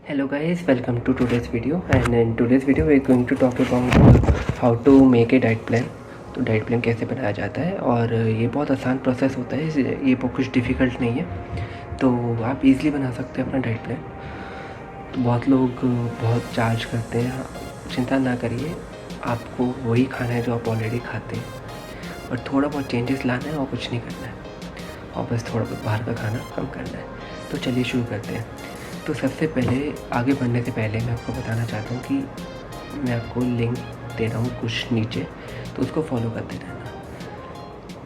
Hello guys, welcome to today's video, and in today's video we are going to talk about how to make a diet plan। तो diet plan कैसे बनाया जाता है, और ये बहुत आसान प्रोसेस होता है, ये बहुत कुछ डिफ़िकल्ट नहीं है। तो आप इजीली बना सकते हैं अपना डाइट प्लान। तो बहुत लोग बहुत चार्ज करते हैं, चिंता ना करिए, आपको वही खाना है जो आप ऑलरेडी खाते हैं, और थोड़ा बहुत चेंजेस लाना है और कुछ नहीं करना है, और बस थोड़ा बहुत बाहर का खाना कम करना है। तो चलिए शुरू करते हैं। तो सबसे पहले आगे बढ़ने से पहले मैं आपको बताना चाहता हूँ कि मैं आपको लिंक दे रहा हूँ कुछ नीचे, तो उसको फॉलो करते रहना।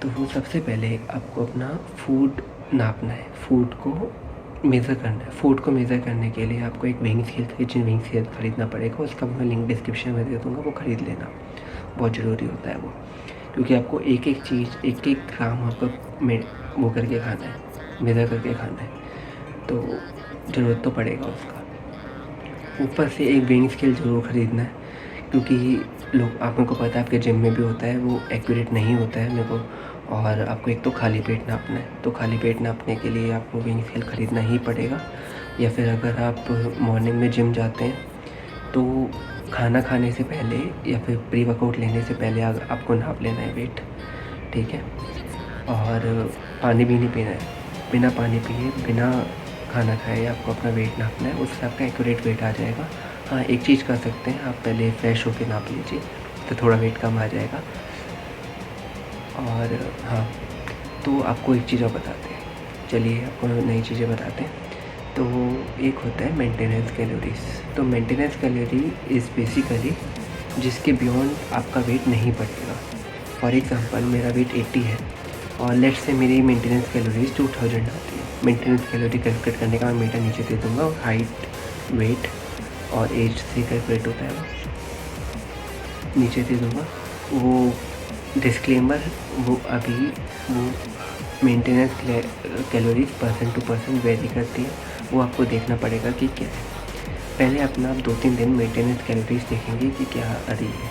तो वो सबसे पहले आपको अपना फूड नापना है, फूड को मेज़र करना है। फूड को मेज़र करने के लिए आपको एक weighing scale, kitchen weighing scale ख़रीदना पड़ेगा। उसका मैं लिंक डिस्क्रिप्शन में दे दूँगा, वो ख़रीद लेना, बहुत ज़रूरी होता है वो, क्योंकि आपको एक एक चीज़, एक एक ग्राम आपको वो करके खाना है, मेज़र करके खाना है, तो ज़रूरत तो पड़ेगा उसका। ऊपर से एक वेइंग स्केल ज़रूर ख़रीदना है, क्योंकि लोग, आप मेरे को पता है आपके जिम में भी होता है, वो एक्यूरेट नहीं होता है मेरे को। और आपको एक तो खाली पेट नापना है, तो खाली पेट नापने के लिए आपको वेइंग स्केल ख़रीदना ही पड़ेगा। या फिर अगर आप मॉर्निंग में जिम जाते हैं तो खाना खाने से पहले या फिर प्री वर्कआउट लेने से पहले आपको नाप लेना है वेट, ठीक है। और पानी भी नहीं पीना है, बिना पानी पिए, बिना खाना खाए आपको अपना वेट नापना है, उससे आपका एक्यूरेट वेट आ जाएगा। हाँ, एक चीज़ कर सकते हैं, आप पहले फ्रेश होकर नाप लीजिए, तो थोड़ा वेट कम आ जाएगा। और हाँ, तो आपको एक चीज़ और बताते हैं, चलिए आपको नई चीज़ें बताते हैं। तो एक होता है मेंटेनेंस कैलोरीज। तो मेंटेनेंस कैलोरी इज़ बेसिकली जिसके बियॉन्ड आपका वेट नहीं बढ़ेगा। फॉर एग्ज़ाम्पल, मेरा वेट 80 है और लेट्स से मेरी मेंटेनेंस कैलोरीज 2000 आती है। मेंटेनेंस कैलोरी कैलकुलेट करने का मैं मीटर नीचे दे दूँगा, और हाइट, वेट और एज से कैलकुलेट होता है, वो नीचे दे दूँगा। वो डिस्क्लेमर, वो अभी वो maintenance calories person to person vary करती है, वो आपको देखना पड़ेगा कि क्या है। पहले अपना आप 2-3 दिन मेंटेनेंस कैलोरीज देखेंगे कि क्या आ रही है।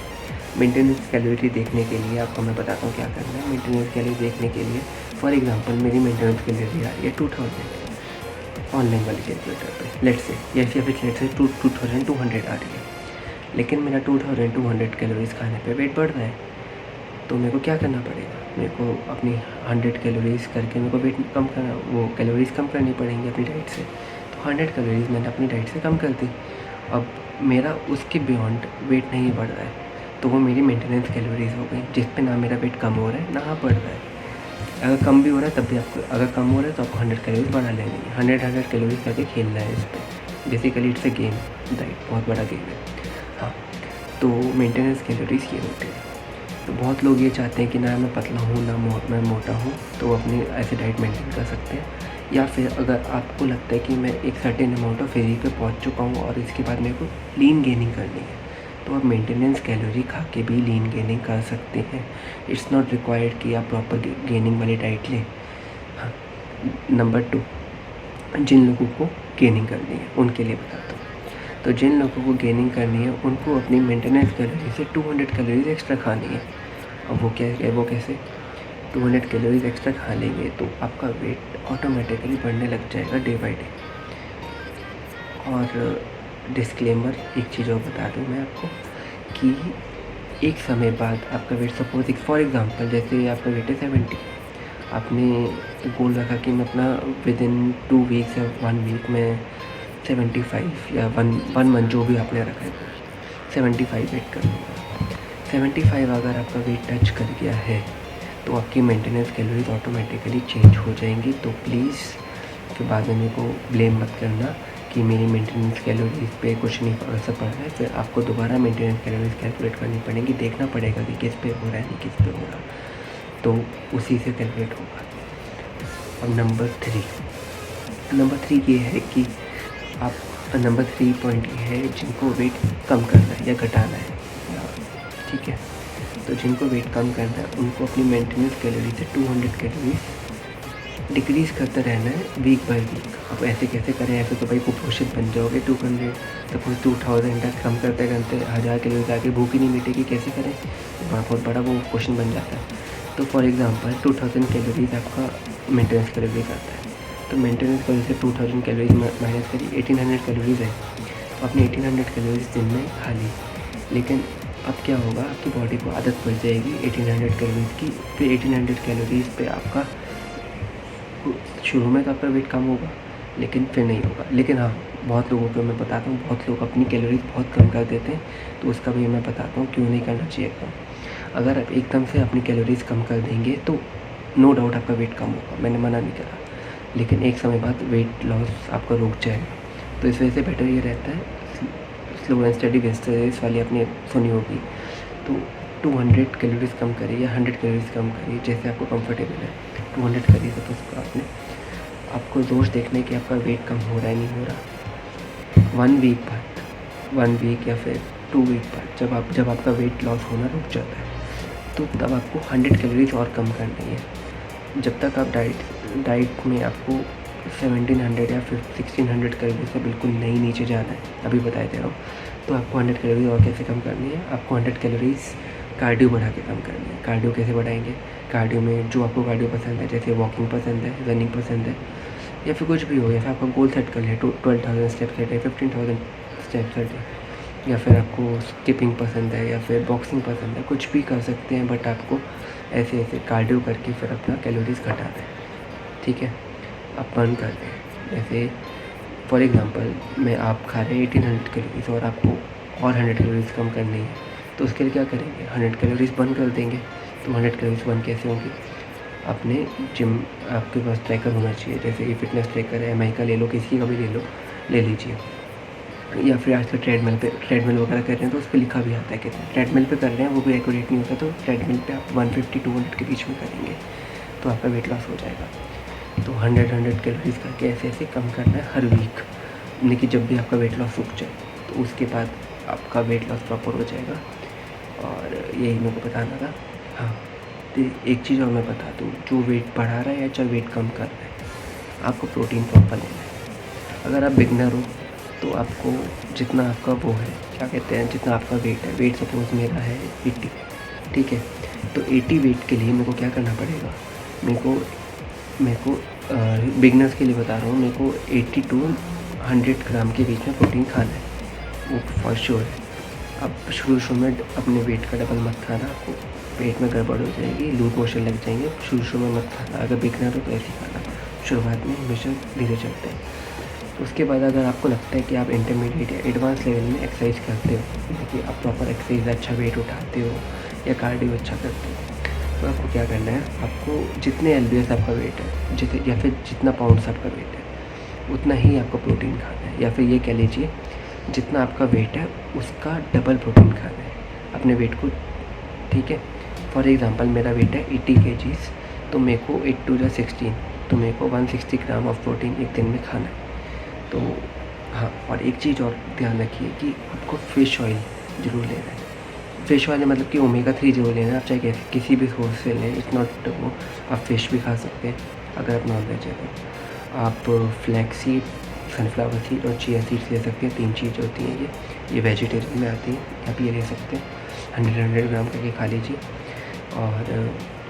मेंटेनेंस कैलोरी देखने के लिए आपको मैं बताता हूँ क्या करना है। मेंटेनेंस कैलोरी देखने के लिए, फॉर एग्जांपल, मेरी मेंटेनेंस कैलोरी आ रही है 2000 ऑनलाइन वाली कैलकुलेटर पे, लेट्स से, या फिर लेट्स से 2200 आ रही है, लेकिन मेरा 2200 कैलोरीज खाने पे वेट बढ़ रहा है। तो मेरे को क्या करना पड़ेगा, मेरे को अपनी 100 कैलोरीज़ करके मेरे को वेट कम करना, वो कैलोरीज़ कम करनी पड़ेंगी अपनी डाइट से। तो 100 कैलोरीज़ मैंने अपनी डाइट से कम कर दी। अब मेरा उसके बियॉन्ड वेट नहीं बढ़ रहा है, तो वो मेरी मेंटेनेंस कैलोरीज़ हो गई, जिस पे ना मेरा वेट कम हो रहा है ना बढ़ रहा है। अगर कम भी हो रहा है तब भी आपको, अगर कम हो रहा है तो आपको 100 कैलोरीज बढ़ा लेनी है। 100 कैलोरीज करके खेलना है इस पर। Basically it's a game, diet बहुत बड़ा गेम है। हाँ, तो मेंटेनेंस कैलोरीज ये होती है। तो बहुत लोग ये चाहते हैं कि ना मैं पतला हूँ ना मैं मोटा हूँ, तो वो अपनी ऐसे डाइट मेंटेन कर सकते हैं। या फिर अगर आपको लगता है कि मैं एक सर्टेन अमाउंट ऑफ फिजिक पे पहुँच चुका हूँ और इसके बाद मेरे को लीन गेनिंग करनी है, तो आप मेंटेनेंस कैलोरी खा के भी लीन गेनिंग कर सकते हैं। इट्स नॉट रिक्वायर्ड कि आप प्रॉपर गेनिंग वाली डाइट लें। हाँ, नंबर 2, जिन लोगों को गेनिंग करनी है उनके लिए बताता हूँ। तो जिन लोगों को गेनिंग करनी है उनको अपनी मेंटेनेंस कैलोरी से 200 कैलोरीज एक्स्ट्रा खानी है। अब वो क्या है, वो कैसे, 200 कैलोरीज एक्स्ट्रा खा लेंगे तो आपका वेट ऑटोमेटिकली बढ़ने लग जाएगा डे बाई डे। और डिस्क्लेमर, एक चीज़ और बता दूँ मैं आपको कि एक समय बाद आपका वेट, सपोज फॉर एग्ज़ाम्पल, जैसे आपका वेट है 70, आपने गोल रखा कि मैं अपना विद इन 2 वीक्स या 1 वीक में 75 या वन मंथ, जो भी आपने रखा है, 75 वेट कर लूँगा। 75 अगर आपका वेट टच कर गया है तो आपकी मेंटेनेंस कैलोरीज ऑटोमेटिकली चेंज हो जाएंगी। तो प्लीज़ फिर बाद में मेरे को ब्लेम मत करना कि मेरी मेंटेनेंस कैलोरीज पे कुछ नहीं असर पड़ रहा है। फिर आपको दोबारा मेंटेनेंस कैलोरीज कैलकुलेट करनी पड़ेगी, देखना पड़ेगा कि किस पे हो रहा है, नहीं किस पे हो रहा, तो उसी से कैलकुलेट होगा। अब नंबर 3 ये है कि आप, नंबर 3 पॉइंट ये है जिनको वेट कम करना है या घटाना है, ठीक है। तो जिनको वेट कम करना है उनको अपनी मेंटेनेंस कैलोरी से 200 कैलोरीज डिक्रीज़ करते रहना है वीक बाय वीक। अब ऐसे कैसे करें, ऐसे तो भाई कुपोषित बन जाओगे। 200 सपोज 2000 तक कम करते करते 1000 कैलोरी आके भूख ही नहीं मिटेगी, कैसे करें, बहुत बड़ा वो क्वेश्चन बन जाता है। तो फॉर एग्ज़ाम्पल 2000 कैलोरीज़ आपका मेंटेनेंस कैलोरीज़ आता है। तो मेंटेनेंस कैलोरी से 2000 कैलोरीज़ माइनस करी, 1800 कैलोरीज़ है। आपने 1800 कैलोरीज़ दिन में खा ली, लेकिन अब क्या होगा, आपकी बॉडी को आदत पड़ जाएगी 1800 कैलोरीज़ की। फिर 1800 कैलोरीज़ पे आपका शुरू में तो आपका वेट कम होगा, लेकिन फिर नहीं होगा। लेकिन हाँ, बहुत लोगों को मैं बताता हूँ, बहुत लोग अपनी कैलोरीज़ बहुत कम कर देते हैं, तो उसका भी मैं बताता हूँ क्यों नहीं करना चाहिए कम। अगर आप एकदम से अपनी कैलोरीज़ कम कर देंगे तो नो डाउट आपका वेट कम होगा, मैंने मना नहीं करा, लेकिन एक समय बाद वेट लॉस आपका रुक जाएगा। तो इस वजह से बेटर ये रहता है, स्लो एंड स्टडी विंस वाली आपने सुनी होगी, तो 200 कैलोरीज़ कम करिए या 100 कैलोरीज़ कम करिए, जैसे आपको कंफर्टेबल है। 200 करिए सपोज आपने, आपको रोज़ देखना है कि आपका वेट कम हो रहा है नहीं हो रहा। 1 वीक बाद, 1 वीक या फिर 2 वीक बाद जब आपका वेट लॉस होना रुक जाता है, तो तब आपको 100 कैलोरीज़ और कम करनी है। जब तक आप डाइट में आपको 1700 या फिर 1600 कैलोरी से बिल्कुल नहीं नीचे जाना है, अभी बता दे रहा हूँ। तो आपको 100 कैलोरीज और कैसे कम करनी है, आपको 100 कैलोरीज कार्डियो बढ़ा के कम करनी है। कार्डियो कैसे बढ़ाएंगे, कार्डियो में जो आपको कार्डियो पसंद है, जैसे वॉकिंग पसंद है, रनिंग पसंद है, या फिर कुछ भी हो, या फिर आपका गोल सेट कर लिया 12,000 स्टेप्स सेट है, 15,000 स्टेप्स सेट है, या फिर आपको स्किपिंग पसंद है, या फिर बॉक्सिंग पसंद है, कुछ भी कर सकते हैं। बट आपको ऐसे ऐसे कार्डियो करके फिर अपना कैलोरीज घटा दें, ठीक है। आप बर्न कर दें। जैसे फॉर एग्ज़ाम्पल मैं आप खा रहे हैं 1800 कैलोरीज़ और आपको और 100 कैलोरीज़ कम करनी है, तो उसके लिए क्या करेंगे, 100 कैलोरीज़ बर्न कर देंगे। तो 100 कैलोरीज़ बर्न कैसे होंगी, अपने जिम आपके पास ट्रैकर होना चाहिए, जैसे ये फिटनेस ट्रैकर है, एमआई का ले लो, किसी का भी ले लीजिए। या फिर आजकल ट्रेडमिल वगैरह कर रहे हैं तो उस पर लिखा भी आता है कि ट्रेडमिल पे कर रहे हैं, वो भी एक्यूरेट नहीं होता। तो ट्रेडमिल पे आप 150-200 के बीच में करेंगे तो आपका वेट लॉस हो जाएगा। तो 100 कैलोरीज़ करके ऐसे ऐसे कम करना है हर वीक, यानी कि जब भी आपका वेट लॉस रुक जाए तो उसके बाद आपका वेट लॉस प्रॉपर हो जाएगा। और यही मेरे को बताना था। हाँ, तो एक चीज़ और मैं बता दूँ, जो वेट बढ़ा रहा है या चाहे वेट कम कर रहा है, आपको प्रोटीन प्रॉपर लेना है। अगर आप बिगनर हो तो आपको जितना आपका वो है, क्या कहते हैं, जितना आपका वेट है, वेट सपोज़ मेरा है 80, ठीक है। तो 80 वेट के लिए मेरे को क्या करना पड़ेगा, मेरे को बिगनर्स के लिए बता रहा हूँ, मेरे को 80 to 100 ग्राम के बीच में प्रोटीन खाना है, वो फॉर श्योर है। अब शुरू में अपने वेट का डबल मत खाना, आपको पेट में गड़बड़ हो जाएगी, लूज मोशन लग जाएंगे। शुरू में मत खाना, अगर बिगनर हो तो ऐसे खाना, शुरुआत में हमेशा धीरे चलते हैं। उसके बाद अगर आपको लगता है कि आप इंटरमीडिएट या एडवांस लेवल में एक्सरसाइज करते हो, जैसे कि आप प्रॉपर एक्सरसाइज, अच्छा वेट उठाते हो या कार्डियो अच्छा करते हो, तो आपको क्या करना है, आपको जितने एलबीएस आपका वेट है, जितने या फिर जितना पाउंड्स आपका वेट है, उतना ही आपको प्रोटीन खाना है। या फिर ये कह लीजिए, जितना आपका वेट है उसका डबल प्रोटीन खाना है अपने वेट को, ठीक है। फॉर एग्ज़ाम्पल मेरा वेट है 80 kgs, तो मेरे को 8 to 16, तो मेरे को 160 ग्राम ऑफ प्रोटीन एक दिन में खाना है। तो हाँ, और एक चीज़ और ध्यान रखिए कि आपको फ़िश ऑयल ज़रूर लेना है। फ़िश ऑयल मतलब कि ओमेगा 3 ज़रूर लेना है, आप चाहे किसी भी सोर्स से लें, इट्स नॉट वो, आप फ़िश भी खा सकते हैं अगर आप नॉन वेज है तो। आप फ्लैक्स सीड, सनफ्लावर सीड और चिया सीड्स ले सकते हैं, 3 चीज़ होती हैं ये वेजिटेरियन में आती हैं, आप ये ले सकते हैं। 100 ग्राम करके खा लीजिए, और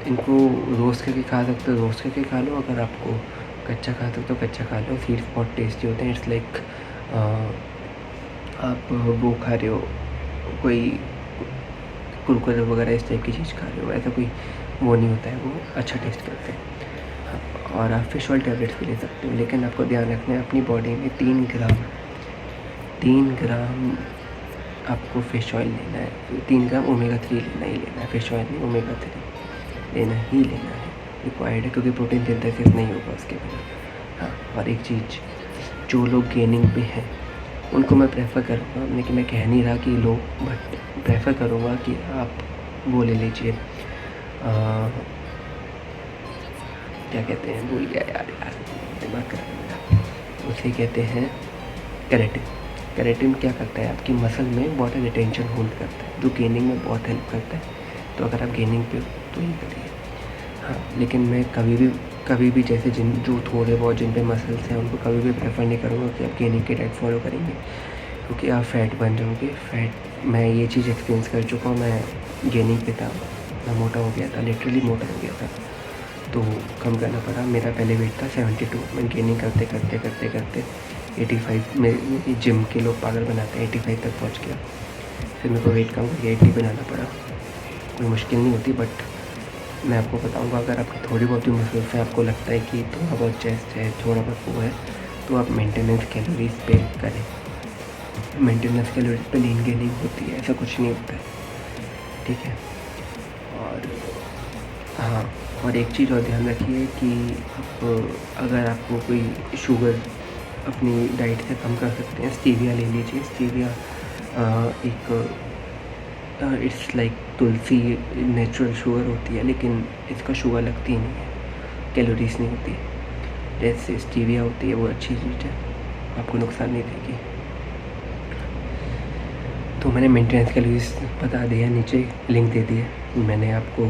इनको रोस्ट करके खा सकते हो, रोस्ट करके खा लो। अगर आपको कच्चा खा सकते हो कच्चा खा लो, सीड्स बहुत टेस्टी होते हैं। इट्स लाइक आप वो खा रहे हो, कोई कुरकुरे वगैरह इस टाइप की चीज़ खा रहे हो, ऐसा कोई वो नहीं होता है, वो अच्छा टेस्ट करते हैं। और आप फिश ऑयल टैबलेट्स भी ले सकते हो, लेकिन आपको ध्यान रखना है अपनी बॉडी में 3 ग्राम आपको फ़िश ऑयल लेना है, 3 ग्राम ओमेगा 3 लेना ही लेना है, फ़िश ऑयल नहीं, ओमेगा 3 लेना ही लेना है, रिक्वायर्ड है, क्योंकि प्रोटीन सिंथेसिस नहीं होगा उसके बिना। हाँ, और एक चीज़, जो लोग गेनिंग पे हैं उनको मैं प्रेफर करूँगा, लेकिन मैं कह नहीं रहा कि लो, बट प्रेफर करूँगा कि आप वो ले लीजिए, क्या कहते हैं, भूल गया यार दिमाग खराब मेरा, उसे कहते हैं केराटिन। केराटिन क्या करता है, आपकी मसल में वाटर रिटेंशन होल्ड करता है, जो गेनिंग में बहुत हेल्प करता है। तो अगर आप गेनिंग पे हो तो ये करिए। हाँ, लेकिन मैं कभी भी जैसे जो थोड़े बहुत जिन पे मसल्स हैं उनको कभी भी प्रेफर नहीं करूँगा कि आप गेनिंग की डाइट फॉलो करेंगे, क्योंकि आप फैट बन जाओगे। मैं ये चीज़ एक्सपीरियंस कर चुका हूँ, मैं गेनिंग पे था, मैं मोटा हो गया था, लिटरली मोटा हो गया था। तो कम करना पड़ा। मेरा पहले वेट था 72, मैं गेनिंग करते करते करते करते 85 में, जिम के लोग पागल बनाते हैं, 85 तक पहुंच गया। फिर मेरे को वेट कम करके 80 बनाना पड़ा। कोई मुश्किल नहीं होती, बट मैं आपको बताऊंगा, अगर आपकी थोड़ी बहुत भी मसल्स है, आपको लगता है कि थोड़ा बहुत चेस्ट है, थोड़ा बहुत वो है, तो आप मेंटेनेंस कैलोरीज पे करें। मेंटेनेंस कैलोरीज पे लीन गेनिंग होती है, ऐसा कुछ नहीं होता है, ठीक है। और हाँ, और एक चीज़ और ध्यान रखिए कि आप अगर आपको कोई शुगर अपनी डाइट से कम कर सकते हैं, स्टीविया ले लीजिए। स्टीविया एक it's like Tulsi, natural sugar होती है, लेकिन इसका शुगर लगती ही नहीं है, कैलोरीज नहीं होती। जैसे स्टीविया होती है, वो अच्छी चीज़ है, आपको नुकसान नहीं देगी। तो मैंने मेंटेनेंस कैलोरीज बता दिया, नीचे लिंक दे दिया, मैंने आपको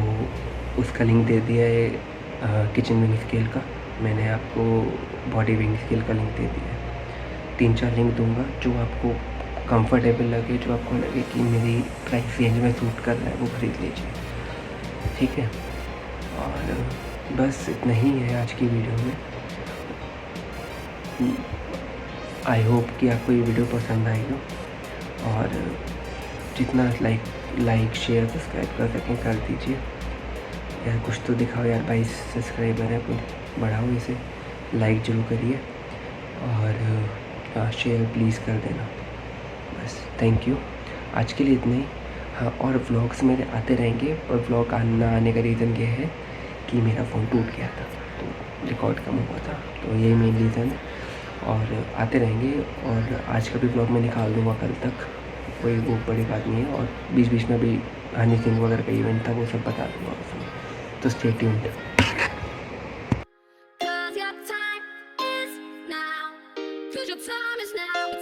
उसका लिंक दे दिया है किचन विंग स्केल का, मैंने आपको बॉडी विंग स्केल का लिंक दे दिया है। 3-4 लिंक दूंगा, जो आपको कंफर्टेबल लगे, जो आपको लगे कि मेरी प्राइस रेंज में सूट कर रहा है, वो खरीद लीजिए, ठीक है। और बस इतना ही है आज की वीडियो में। आई होप कि आपको ये वीडियो पसंद आई हो, और जितना लाइक शेयर सब्सक्राइब कर सकें कर दीजिए। यार कुछ तो दिखाओ यार, 22 सब्सक्राइबर है, कुछ बढ़ाओ इसे, लाइक जरूर करिए, और शेयर प्लीज़ कर देना। बस थैंक यू, आज के लिए इतना ही। हाँ, और व्लॉग्स मेरे आते रहेंगे, पर व्लॉग ना आने का रीज़न ये है कि मेरा फ़ोन टूट गया था, तो रिकॉर्ड कम हुआ था, तो यही मेन रीज़न है। और आते रहेंगे, और आज का भी व्लॉग मैं निकाल दूँगा कल तक, कोई वो बड़ी बात नहीं है। और बीच बीच में भी हनी सिंह वगैरह का इवेंट था, वो सब बता दूँगा उसमें, तो stay tuned. Cause your time is now.